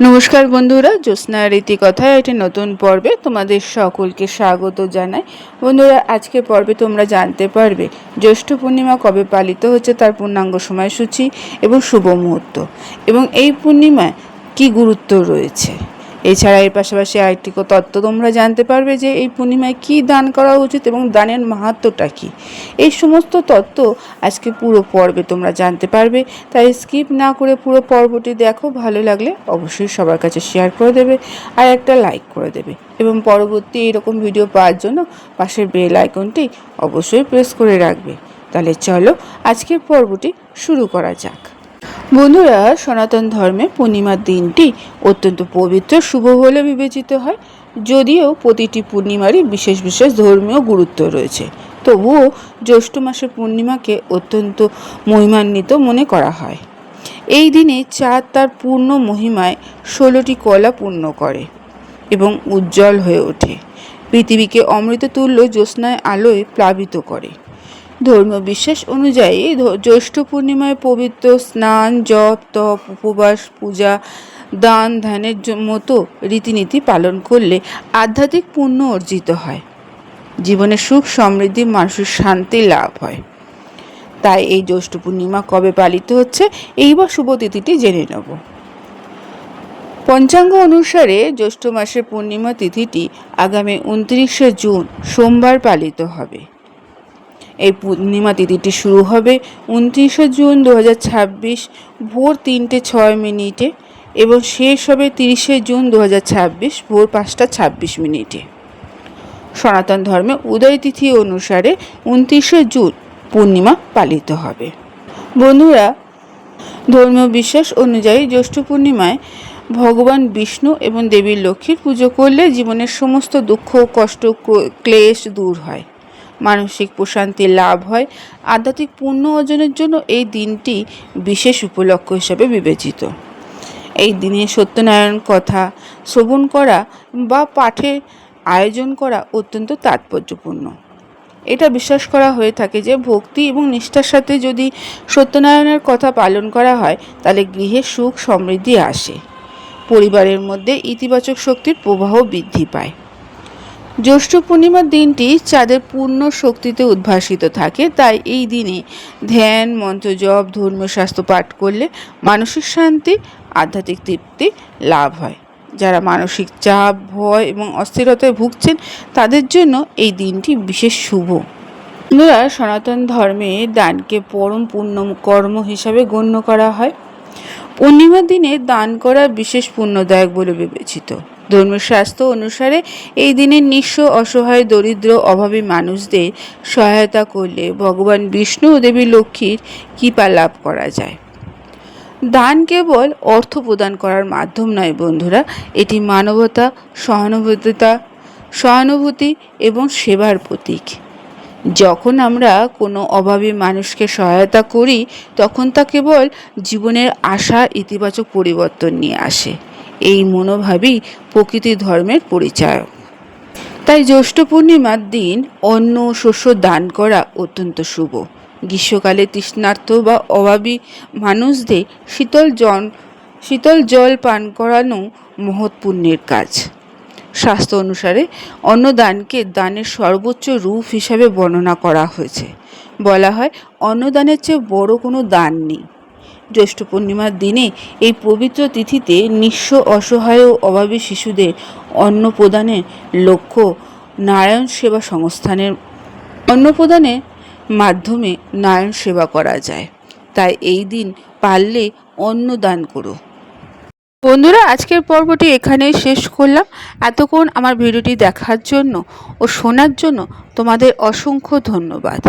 নমস্কার বন্ধুরা, জ্যোৎস্নার রীতিকথায় একটি নতুন পর্বে তোমাদের সকলকে স্বাগত জানাই। বন্ধুরা, আজকের পর্বে তোমরা জানতে পারবে জ্যৈষ্ঠ পূর্ণিমা কবে পালিত হচ্ছে, তার পূর্ণাঙ্গ সময়সূচি এবং শুভ মুহূর্ত, এবং এই পূর্ণিমায় কী গুরুত্ব রয়েছে। এছাড়া এর পাশাপাশি আরেকটি তত্ত্ব তোমরা জানতে পারবে যে এই পূর্ণিমায় কী দান করা উচিত এবং দানের মাহাত্ম্যটা কী। এই সমস্ত তত্ত্ব আজকে পুরো পর্বে তোমরা জানতে পারবে, তাই স্কিপ না করে পুরো পর্বটি দেখো। ভালো লাগলে অবশ্যই সবার কাছে শেয়ার করে দেবে আর একটা লাইক করে দেবে, এবং পরবর্তী এরকম ভিডিও পাওয়ার জন্য পাশের বেল আইকনটি অবশ্যই প্রেস করে রাখবে। তাহলে চলো আজকের পর্বটি শুরু করা যাক। বন্ধুরা, সনাতন ধর্মে পূর্ণিমার দিনটি অত্যন্ত পবিত্র শুভ বলে বিবেচিত হয়। যদিও প্রতিটি পূর্ণিমারই বিশেষ বিশেষ ধর্মীয় গুরুত্ব রয়েছে, তবুও জ্যৈষ্ঠ মাসের পূর্ণিমাকে অত্যন্ত মহিমান্বিত মনে করা হয়। এই দিনে চাঁদ তার পূর্ণ মহিমায় 16টি কলা পূর্ণ করে এবং উজ্জ্বল হয়ে ওঠে, পৃথিবীকে অমৃততুল্য জ্যোৎস্নায় আলোয় প্লাবিত করে। ধর্মীয় বিশ্বাস অনুযায়ী জ্যৈষ্ঠ পূর্ণিমায় পবিত্র স্নান, জপ, তপ, উপবাস, পূজা, দান, ধ্যানের মতো রীতিনীতি পালন করলে আধ্যাত্মিক পুণ্য অর্জিত হয়, জীবনে সুখ সমৃদ্ধি, মানসিক শান্তি লাভ হয়। তাই এই জ্যৈষ্ঠ পূর্ণিমা কবে পালিত হচ্ছে এইবার শুভ তিথিটি জেনে নেব। পঞ্চাঙ্গ অনুসারে জ্যৈষ্ঠ মাসের পূর্ণিমা তিথিটি আগামী 29শে জুন সোমবার পালিত হবে। এই পূর্ণিমা তিথিটি শুরু হবে 29শে জুন 2026 ভোর 3:06 এবং শেষ হবে 30শে জুন 2026 ভোর 5:26। সনাতন ধর্মে উদয় তিথি অনুসারে 29শে জুন পূর্ণিমা পালিত হবে। বন্ধুরা, ধর্মীয় বিশ্বাস অনুযায়ী জ্যৈষ্ঠ পূর্ণিমায় ভগবান বিষ্ণু এবং দেবী লক্ষ্মীর পুজো করলে জীবনের সমস্ত দুঃখ, কষ্ট, ক্লেশ দূর হয়, মানসিক প্রশান্তি লাভ হয়। আধ্যাত্মিক পুণ্য অর্জনের জন্য এই দিনটি বিশেষ উপলক্ষ হিসেবে বিবেচিত। এই দিনে সত্যনারায়ণ কথা শ্রবণ করা বা পাঠের আয়োজন করা অত্যন্ত তাৎপর্যপূর্ণ। এটা বিশ্বাস করা হয়ে থাকে যে ভক্তি এবং নিষ্ঠার সাথে যদি সত্যনারায়ণের কথা পালন করা হয় তাহলে গৃহে সুখ সমৃদ্ধি আসে, পরিবারের মধ্যে ইতিবাচক শক্তির প্রবাহ বৃদ্ধি পায়। জ্যৈষ্ঠ পূর্ণিমার দিনটি চাঁদের পূর্ণ শক্তিতে উদ্ভাসিত থাকে, তাই এই দিনে ধ্যান, মন্ত্রজপ, ধর্মীয় শাস্ত্র পাঠ করলে মানসিক শান্তি, আধ্যাত্মিক তৃপ্তি লাভ হয়। যারা মানসিক চাপ, ভয় এবং অস্থিরতায় ভুগছেন তাদের জন্য এই দিনটি বিশেষ শুভ। বন্ধুরা, সনাতন ধর্মে দানকে পরম পুণ্য কর্ম হিসাবে গণ্য করা হয়। পূর্ণিমার দিনে দান করা বিশেষ পুণ্যদায়ক বলে বিবেচিত। ধর্মীয় শাস্ত্র অনুসারে এই দিনে নিঃস্ব, অসহায়, দরিদ্র, অভাবী মানুষদের সহায়তা করলে ভগবান বিষ্ণু ও দেবী লক্ষ্মীর কৃপা লাভ করা যায়। দান কেবল অর্থ প্রদান করার মাধ্যম নয় বন্ধুরা, এটি মানবতা, সহানুভূতি এবং সেবার প্রতীক। যখন আমরা কোনো অভাবী মানুষকে সহায়তা করি তখন তা কেবল জীবনের আশা, ইতিবাচক পরিবর্তন নিয়ে আসে। এই মনোভাবই প্রকৃতি ধর্মের পরিচায়ক। তাই জ্যৈষ্ঠ পূর্ণিমার দিন অন্ন, শস্য দান করা অত্যন্ত শুভ। গ্রীষ্মকালে তৃষ্ণার্ত বা অভাবী মানুষদের শীতল জল পান করানো মহৎ পুণ্যের কাজ। শাস্ত্র অনুসারে অন্নদানকে দানের সর্বোচ্চ রূপ হিসাবে বর্ণনা করা হয়েছে। বলা হয়, অন্নদানের চেয়ে বড় কোনো দান নেই। জ্যৈষ্ঠ পূর্ণিমার দিনে এই পবিত্র তিথিতে নিঃস্ব, অসহায় ও অভাবী শিশুদের অন্ন প্রদানের লক্ষ্য নারায়ণ সেবা সংস্থানের অন্নপ্রদানের মাধ্যমে নারায়ণ সেবা করা যায়। তাই এই দিন পারলে অন্ন দান করো। বন্ধুরা, আজকের পর্বটি এখানেই শেষ করলাম। এতক্ষণ আমার ভিডিওটি দেখার জন্য ও শোনার জন্য তোমাদের অসংখ্য ধন্যবাদ।